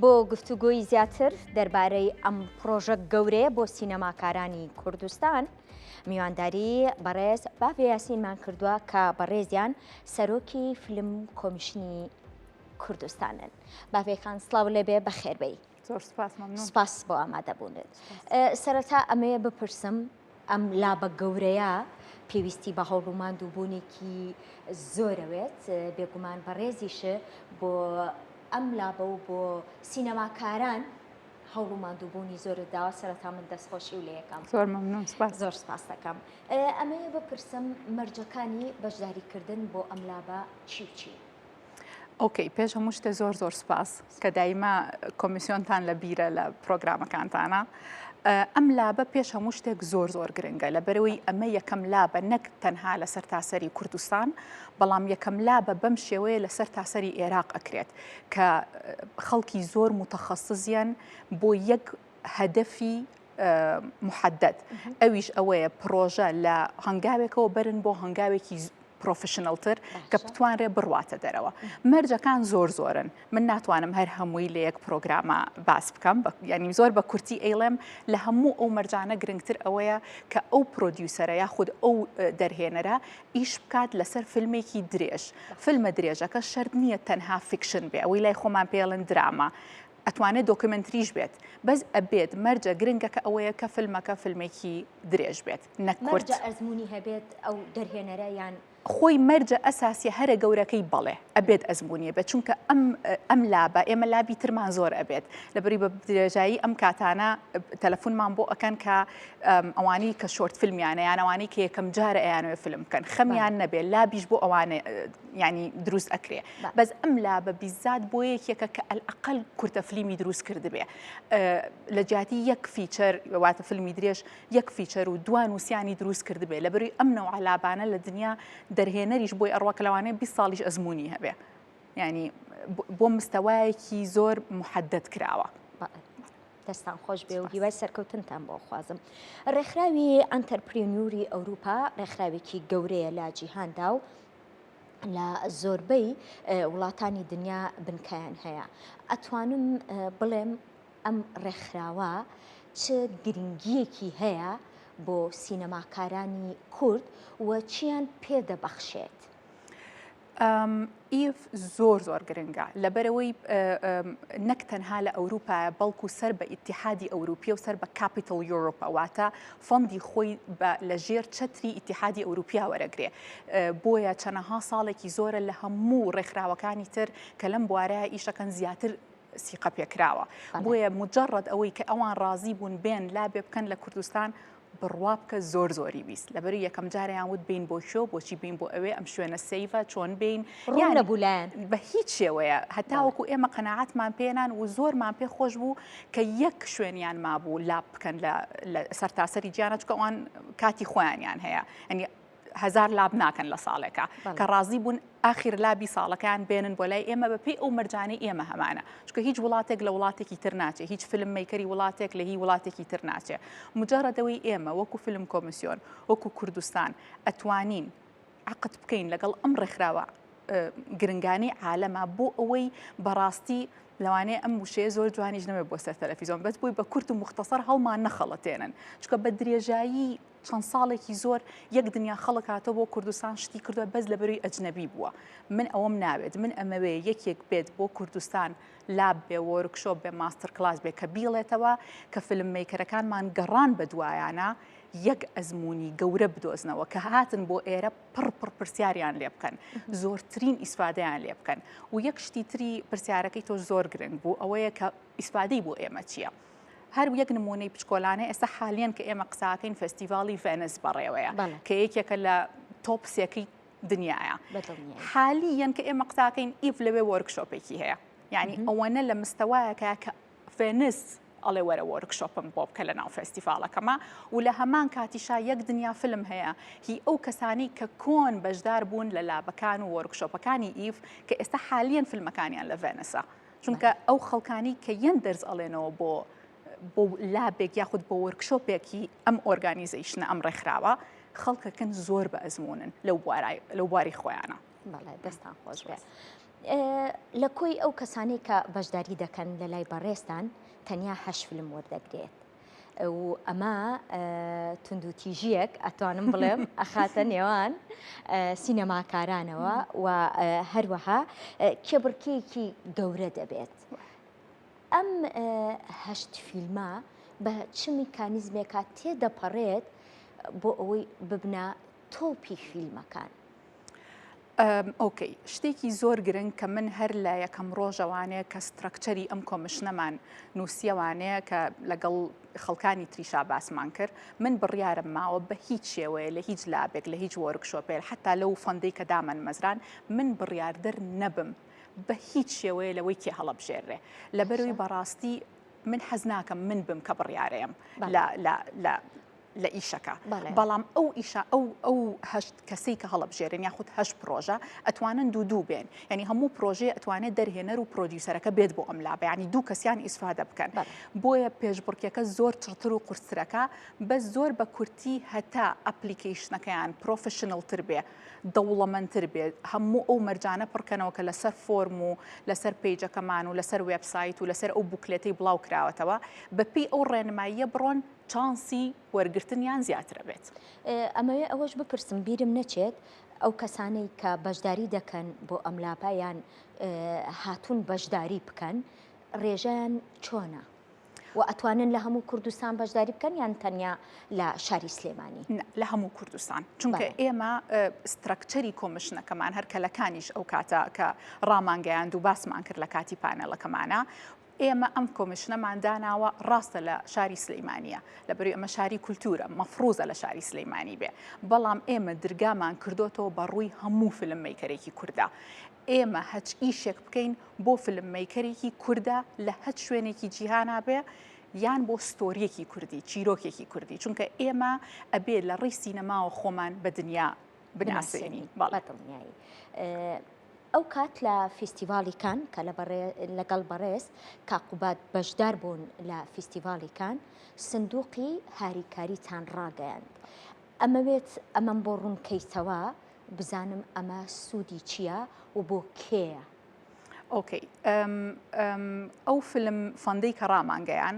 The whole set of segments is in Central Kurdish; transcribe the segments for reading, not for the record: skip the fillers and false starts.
بۆ گفتوگۆی زیاتر دەربارەی ئەم پرۆژە گەورەیە بۆ سینەماکارانی کوردستان میوانداری بەڕێز بافێ یاسینمان کردووە کە بەڕێزیان سەرۆکی فیلم کۆمیشنی کوردستانن. بافێخان سڵاو لێبێ بەخێربەی. زۆر سپاس مەمنون. سپاس بۆ ئامادەبوونت. سەرەتا ئەمەیە بپرسم ئەم لابە گەورەیە پێویستی بە هەوڵوماندووبوونێکی زۆرەوێت بێگومان بەڕێزیشە بۆ ئەم لابە و بۆ سینەماکاران هەوڵوماندووبوونی زۆرت داوە. سەرەتا من دەستخۆشی و لە یەکەم زۆر مەمنون سپاس. زۆر سپاس دەکەم. ئەمەیە بپرسم مەرجەکانی بەشداریکردن بۆ ئەم لابە چی و چی؟ ئۆکەی پێش هەموو شتێ زۆر زۆر سپاس کە دایما کۆمیسیۆنتان لە بیرە لە پرۆگرامەکانتانە. ئەم لابە پێش هەموو شتێک زۆر زۆر گرنگە لەبەرەوەی ئەمە یەکەم لابە نەک تەنها لە سەر تاسەری کوردستان بەڵام یەکەم لابە بەم شێوەیە لە سەر تاسەری عێراق ئەکرێت کە خەڵکی زۆر متەخەسیسیان بۆ یەک هەدەفی محدد ئەویش ئەوەیە پرۆژە لە هەنگاوێکەوە بەرن بۆ هەنگاوێکی پرۆفشنەڵتر کە بتوانرێ بڕواتە دەرەوە. مەرجەکان زۆر زۆرن، من ناتوانم هەر هەمووی لە یەک پرۆگرامە باس بکەم، یعنی زۆر بە کورتی ئەیڵێم لە هەموو ئەو مەرجانە گرنگتر ئەوەیە کە ئەو پرۆدیوسەرە یاخود ئەو دەرهێنەرە ئیش بکات لەسەر فیلمێکی درێژ. فیلمە درێژەکە شەرت نییە تەنها فیکشن بێ، ئەوەی لای خۆمان پێڵن دراما، ئەتوانێت دۆکمنتریش بێت، بەس ئەبێت مەرجە گرنگەکە ئەوەیە کە فیلمەکە فیلمێکی درێژ بێت. نەکورد ئەزمموی هەبێت ئەو دەرهێنەرە یان خۆی مەرجە ئەساسی هەرە گەورەکەی بەڵێ ئەبێت ئەزممویە بێت، چونکە ئەم لابە ئێمە لابی ترمان زۆر ئەبێت لەبەری بە درێژایی ئەم کاتانە تەلەفۆنمان بۆ ئەکەن کە ئەوانی کە شۆرت فیلمیانە یان ئەوانی کە یەکەم جارە ئەیانوێ فیلم بکەن خەمیان نەبێت لابیش بۆ ئەوانە ینی دروست ئەکرێ. بەس ئەم لابە بیزات بۆ یەکێکە کە ئەلئەقل کورتە فیلمی دروست کرد بێ لە جاتی یەک فیچەر واتە فیلمی درێژ یەک فیچەر و دوان وسیانی دروست کرد بێ لەبەری ئەم نەوع لابانە لە دنیا دەرهێنەریش بۆی ئەڕوا کە لەوانەیە 20 ساڵیش ئەزمموی هەبێ، ینی بۆ مستەوایەکی زۆر محدد کراوە. دەستان خۆش بێ و هیوای سەرکەوتنتان بۆ خوازم. ڕێکخراوی ئەنتەرپرینیوری ئەوروپا ڕێکخراوێکی گەورەیە لە جیهاندا و لە زۆربەی وڵاتانی دنیا بنکەیان هەیە. ئەتوانم بڵێم ئەم ڕێکخراوە چ گرنگیەکی هەیە بۆ سینەماکارانی کورد و چیان پێدەبەخشێت؟ ئیف زۆر زۆر گرنگە لەبەرەوەی نەک تەنها لە ئەوروپایە بەڵکو سەر بە ئیتیحادی ئەوروپیە و سەر بە کاپیتڵ یۆرۆپا واتە فەندی خۆی لە ژێر چەتری ئیتیحادی ئەوروپیا وەرەگرێ. بۆیە چەندەها ساڵێکی زۆرە لە هەموو ڕێکخراوەکانی تر کە لەم بوارەیە ئیشەکەن زیاتر سیقە پێکراوە. بۆیە مجرد ئەوەی کە ئەوان ڕازی بوون بێن لابێ بکەن لە کوردستان بڕوا بکە زۆر زۆری بیست لەبەر یەکەم جاریان وت بین بۆ شۆ بۆچی بین بۆ ئەوێ ئەم شوێنە سەیڤە چۆن بین یان نەبولایەن بە هیچ شێوەیە هەتاوەکو ئێمە قەناعەتمان پێنان و زۆرمان پێ خۆش بوو کە یەک شوێنیان مابوو لاب بکەن لە سەرتاسەری گیانە چکە ئەوان کاتی خۆیانیان هەیە ئەنی هزار لاب ناکەن لە ساڵێکە کە ڕازی بوون ئاخر لابی ساڵەکان بێنن بۆ لای ئێمە بەپێی ئەو مەرجانەی ئێمە هەمانە، چکە هیچ وڵاتێک لە وڵاتێکی تر ناچێت، هیچ فیلم مەیکەری وڵاتێک لە هی وڵاتێکی تر ناچێت. مجرەدەوەی ئێمە وەکو فیلم کۆمیسیۆن وەکو کوردستان ئەتوانین عقد بکەین لەگەڵ ئەم ڕێکخراوە گرنگانی عالەما بۆ ئەوەی بەڕاستی لەوانەیە ئەم وشەیە زۆر جوانیش نەبێت بۆ سەر تەلەڤیزۆن بەس بووی بە کورت و مختصر هەڵمان نەخەڵەتێنن، چکە بە درێژایی چەند ساڵێکی زۆر یەک دنیا خەڵک هاتەوە بۆ کوردستان شتی کردووە بەس لەبەروی ئەجنەبی بووە. من ئەوەم ناوێت، من ئەمەوێ یەکێک بێت بۆ کوردستان لاب بێ وەرکشۆپ بێ ماستەر کلاس بێ کە بیڵێتەوە کە فیلم مەیکەرەکانمان گەڕان بە دوایانە یەک ئەزمموی گەورە بدۆزنەوە کە هاتن بۆ ئێرە پڕ پرسیاریان لێ بکەن زۆرترین ئیسفادەیان لێ بکەن و یەک شتی تری پرسیارەکەی تۆ زۆر گرنگ بوو ئەوەیە کە ئیسفادەی بۆ ئێمە چییە؟ هەر یەک نمونەی پچکۆلانە ئێستا حالیان کە ئێمە قساکەین فەستیڤاڵی ڤێنس بەڕێوەیە کە یەکێکە لە تۆپ سێکەی دنیاە حالیان کە ئێمە قساکەین ئیف لەوێ وەرکشۆپێکی هەیە، یعنی ئەوەنە لە مستەوایەکە کە ڤێنس ئەڵێ وەرە وەرکشۆپم بۆ بکە لە ناو فەستیڤاڵەکەمە و لە هەمان کاتیشا یەک دنیا فیلم هەیە هی ئەو کەسانی کە کۆن بەشدار بوون لە لابەکان و وەرکشۆپەکانی ئیف کە ئێستا حالیان فیلمەکانیان لە ڤێنسە، چونکە ئەو خەڵکانی کە یەن دەرز ئەڵێنەوە بۆ لابێک یاخود بۆ وەرکشۆپێکی ئەم ئۆرگانیزیشنە ئەم ڕێکخراوە خەڵکەکەن زۆر بە ئەزمونن لەو بواری خۆیانە. بەڵێ دەستان خۆش بێت. لە کۆی ئەو کەسانەی کە بەشداری دەکەن لە لای بەڕێستان تەنیا 8 فیلم وەردەگرێت و ئەمە توندوتیژیەک ئەتوانم بڵێم ئەخاتە نێوان سینەماکارانەوە و هەروەها کێبڕکێکی گەورە دەبێت. ئەم 8 فیلمە بە چ میکانیزمێکا تێدەپەڕێت بۆ ئەوەی ببنە تۆپی فیلمەکان؟ ئۆکەی شتێکی زۆر گرنگ کە من هەر لە یەکەم ڕۆژەوانەیە کە سترەکچەری ئەم کۆمشنەمان نووسیەوانەیە کە لەگەڵ خەڵکانی تریشا باسمان کرد من بڕیارم ماوە بە هیچ شێوەیە لە هیچ لابێک لە هیچ وەرکشۆپێر حتا لەو فەندەی کە دامەن مەزران من بڕیاردەر نەبم بە هیچ شێوەیە لەوەی کێ هەڵەبژێرێ لەبەرەوەی بەڕاستی من حەز ناکەم من بم کە بڕیارەیەم لە ئیشەکە بەڵام ئەو ئیشە ئەو هەشت کەسەی کە هەڵەبژێرن یاخود 8 پرۆژە ئەتوانن دوو بێن یعنی هەموو پرۆژێ ئەتوانێت دەرهێنەر و پرۆدیوسەرەکە بێت بۆ ئەم لابە ینی دوو کەسیان ئیسفادە بکەن بۆیە پێشبڕکێکە زۆر چڕتر و قورسەکە بە زۆر بە کورتی هەتا ئەپلیکیشنەکەیان پرۆفشنڵتر بێ دەوڵەمەندتر بێت هەموو ئەو مەرجانە پڕکەنەوە کە لەسەر فۆرم و لەسەر پیجەکەمان و لەسەر وێبسایت و لەسەر ئەو بوکلێتی بڵاو کراوەتەوە بەپی ئەو ڕێنماییە بڕۆن چانسی وەرگرتنیان زیاترە بێت. ئەمەوێ ئەوەش بپرسم بیرم نەچێت ئەو کەسانەی کە بەشداری دەکەن بۆ ئەم لاپایان هاتوون بەشداری بکەن ڕێژەیان چۆنە؟ و ئەتوانن لە هەموو کوردستان بەشداری بکەن یان تەنیا لە شاری سلێمانی؟ لە هەموو کوردستان چونکە ئێمە سترەکچەری کۆمشنەکەمان هەر کەلەکانیش ئەو کاتە کە ڕامانگەیاند و باسمان کرد لە کاتی پانەڵەکەمانە ئێمە ئەم کۆمشنەمان داناوە ڕاستە لە شاری سلەیمانیە لەبەروی ئەمە شاری کولتورە مەفروزە لە شاری سلەیمانی بێ بەڵام ئێمە دەرگامان کردوتەوە بەڕووی هەموو فیلممیکەرێکی کووردا ئێمە هەچ ئیشێک بکەین بۆ فیلممیکەرێکی کووردا لە هەچ شوێنێکی جیهانا بێ یان بۆ ستۆریەکی کوردی چیرۆکێکی کوردی چونکە ئێمە ئەبێ لە ڕێی سینەماوە خۆمان بە دنیا بناسێنین بەڵێنیایی. ئەو کات لە فیستیڤالی کان کە لەگەڵ بەڕێز کاقوبات بەشدار بوون لە فیستیڤالی کان سندوقی هاریکاریتان ڕاگەیاند ئەمەوێت ئەمەم بۆ ڕوونکەیتەوە بزانم ئەمە سوودی چییە و بۆ کێیە؟ ئۆکەی ئەو فیلم فەندەی کە ڕامانگەیان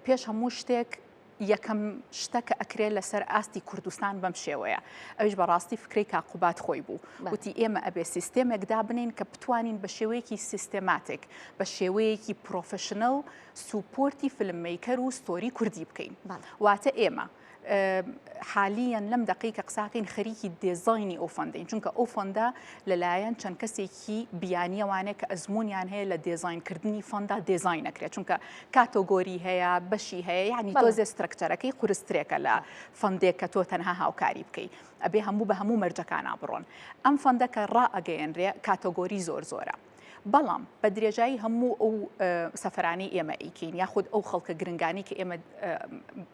پێش هەموو شتێک یەکەم شتە کە ئەکرێت لەسەر ئاستی کوردستان بەم شێوەیە ئەوش بەڕاستی فکرەی کاقوبات خۆی بوو وتی ئێمە ئەبێ سیستێمێکدا بنین کە بتوانین بە شێوەیەکی سیستێماتیک بە شێوەیەکی پرۆفشنەڵ سوپۆرتی فیلممیکەر و ستۆری کوردی بکەین واتە ئێمە حالیان لەم دقیقە قساکەین خەریکی دێزاینی ئەو فەندین چونکە ئەو فەندە لەلایەن چەند کەسێکی بیانیەوانەیە کە ئەزمونیان هەیە لە دێزاینکردنی فەندا دێزاین نەکرێت چونکە کاتۆگۆری هەیە بەشی هەیە یعنی تۆزێ سترەکچەرەکەی قورسترێکە لە فەندێک کە تۆ تەنها هاوکاری بکەیت ئەبێ هەموو بە هەموو مەرجەکانە بڕۆن ئەم فەندەکە ڕائەگەیەنرێ کاتۆگۆری زۆرە بەڵام بە درێژایی هەموو ئەو سەفرانی ئێمە ئیکەین یاخود ئەو خەڵکە گرنگانی کە ئێمە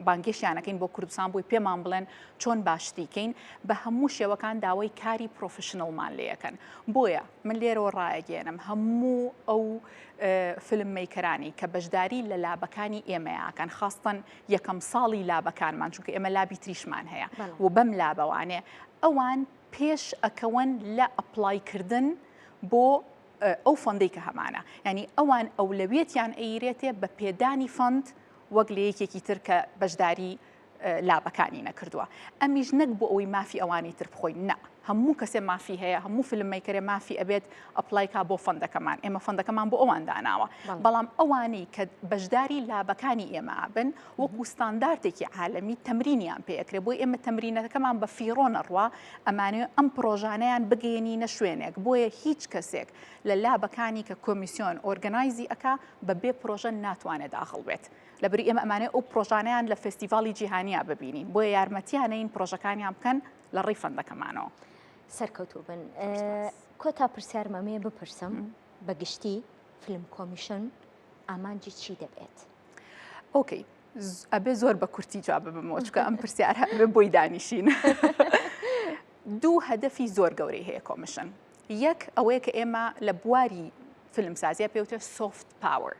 بانگێشیانەکەین بۆ کوردستان بووی پێمان بڵێن چۆن باشتیکەین بە هەموو شێوەکان داوای کاری پرۆفشنڵمان لەکەن بۆیە من لێرەوە ڕایەگەێنم هەموو ئەو فیلممیکەرانی کە بەشداری لە لابەکانی ئێمەیەکەن خاستن یەکەم ساڵی لابەکانمان چونکە ئێمە لابی تریشمان هەیە و بەم لابەوانێ ئەوان پێش ئەکەون لە ئەپلایکردن بۆ ئەو فەندەی کە هەمانە ینی ئەوان ئەولەویەتیان ئەیرێتێ بە پێدانی فەند وەک لە یەکێکی تر کە بەشداری لابەکانی نەکردووە ئەمیش نەک بۆ ئەوەی مافی ئەوانی تر بخۆین نە هەموو کەسێ مافی هەیە هەموو فیلممیکەرێ مافی ئەبێت ئەپلایکا بۆ فەندەکەمان ئێمە فەندەکەمان بۆ ئەوان داناوە بەڵام ئەوانەی کە بەشداری لابەکانی ئێمە بن وەکو ستانداردێکی عالەمی تەمرینیان پێکرێ بۆی ئێمە تەمرینەکەمان بە فیڕۆ نەڕوا ئەمانەوێت ئەم پرۆژانەیان بگەێنینە شوێنێک بۆیە هیچ کەسێک لە لابەکانی کە کۆمیسیۆن ئۆرگەنایزی ئەکا بە بێ پرۆژە ناتوانێت داخڵ بێت لەبەری ئێمە ئەمانەیە ئەو پرۆژانیان لە فستیڤالی جیهانیا ببینین بۆیە یارمەتیانەین پرۆژەکانیان بکەن لە ڕێی فەندەکەمانەوە سەرکەوتوو بن کۆتا پرسیارمەمەیە بپرسم بەگشتی فیلم کۆمیشن ئامانجی چی دەبێت؟ ئۆکەی ئەبێ زۆر بە کورتی جواب ببمەوە چونکە ئەم پرسیارە ئەبێ بۆی دانیشین دوو هەدەفی زۆر گەورەی هەیە کۆمیشن یەک ئەوەیە کە ئێمە لە بواری فیلمسازیە پێوتە سۆفت پاوەر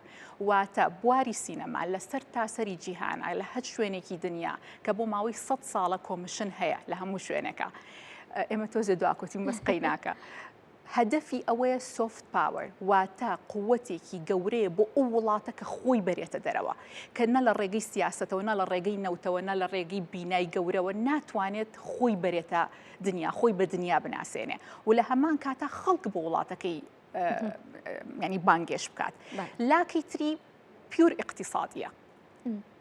واتە بواری سینەما لەسەر تاسەری جیهانە لە هەر شوێنێکی دنیا کە بۆ ماوەی 100 ساڵە کۆمیشن هەیە لە هەموو شوێنێکە ئێمە تۆزێ دواکۆتیم بەس قەی ناکە هدفی ئەوەیە سوفت پاوەر واتە قووەتێکی گەورەیە بۆ ئەو وڵاتە کە خۆی بەرێتە دەرەوە کە نە لە ڕێگەی سیاسەتەوە نە لە ڕێگەی نەوتەوە نە لە ڕێگەی بینای گەورەوە ناتوانێت خۆی بەرێتە دنیا خۆی بە دنیا بناسێنێ و لە هەمان کاتە خەڵک بۆ وڵاتەکەی ینی بانگێش بکات لاکی تری پیور اقتصادیە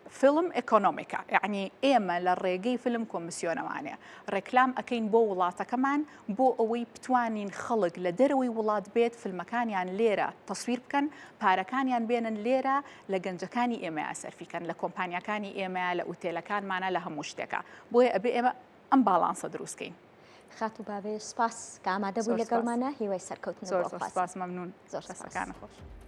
فیلم ئەکۆنۆمیکە یعنی ئێمە لە ڕێگەی فیلم کۆمسیۆنەوانێ ڕێکلام ئەەکەین بۆ وڵاتەکەمان بۆ ئەوەی بتوانین خەڵک لە دەرەوەی وڵات بێت فیلمەکانیان لێرە تەسویر بکەن پارەکانیان بێنن لێرە لە گەنجەکانی ئێمە سەرفیکەن لە کۆمپانیەکانی ئێمە لە ئوتێلەکانمانە لە هەموو شتێکە بۆیە ئەبێ ئێمە ئەم باڵانسە دروستکەین. خات و باوێ سپاس کە ئامادە بوو لەگەڵمانە هیوای سەرکەوتن زۆر سپاس مەمنون زۆر سپاس. خۆش.